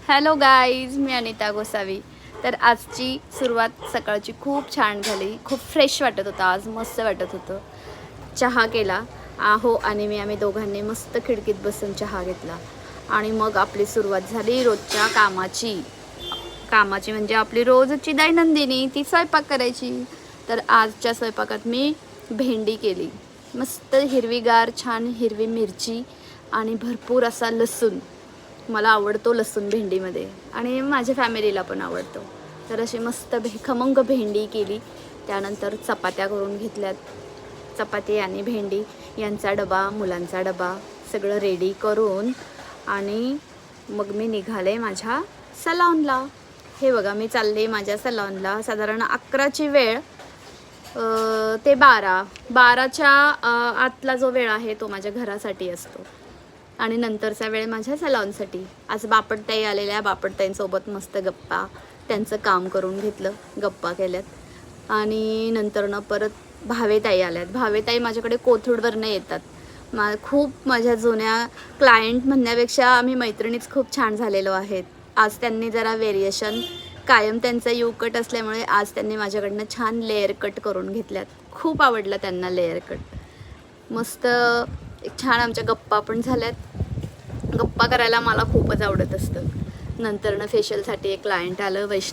Hello guys, मी अनिता गोसावी. तर आजची सुरुवात सकाळची खूप छान झाली. खूप फ्रेश वाटत होतं, आज मस्त वाटत होतं. चहा केला आणि आम्ही दोघांनी मस्त खिडकीत बसून चहा घेतला आणि मग आपली सुरुवात झाली रोजच्या कामाची म्हणजे आपली रोजची दैनंदिनी ती स्वयंपाक करायची. तर आजच्या स्वयंपाकात मी भेंडी केली. मस्त हिरवीगार छान हिरवी मिरची आणि भरपूर असा लसूण. मला आवडतो लसूण भेंडीमध्ये आणि माझ्या फॅमिलीला पण आवडतो. तर अशी मस्त खमंग भेंडी केली. त्यानंतर चपात्या करून घेतल्यात. चपाती आणि भेंडी यांचा डबा, मुलांचा डबा सगळं रेडी करून आणि मग मी निघाले माझ्या सलॉनला. हे बघा, मी चालले माझ्या सलॉनला. साधारण 11ची वेळ ते 12च्या आतला जो वेळ आहे तो माझ्या घरासाठी असतो आणि नंतरचा वेळ माझ्या सलॉनसाठी. आज बापटताई आलेल्या, बापटताईंसोबत मस्त गप्पा, त्यांचं काम करून घेतलं, गप्पा केल्यात आणि नंतरनं परत भावेताई आल्यात. भावेताई माझ्याकडे कोथरूडवरनं येतात. खूप माझ्या जुन्या क्लायंट म्हणण्यापेक्षा आम्ही मैत्रिणीच खूप छान झालेलो आहेत. आज त्यांनी जरा व्हेरिएशन, कायम त्यांचा यू कट असल्यामुळे आज त्यांनी माझ्याकडनं छान लेअर कट करून घेतल्यात. खूप आवडलं त्यांना लेअर कट. मस्त छान आमच्या गप्पा पण झाल्यात. गप्पा करायला मला खूपच आवडत असतं. नंतरनं फेशियलसाठी एक क्लायंट आलं, वैष्णव.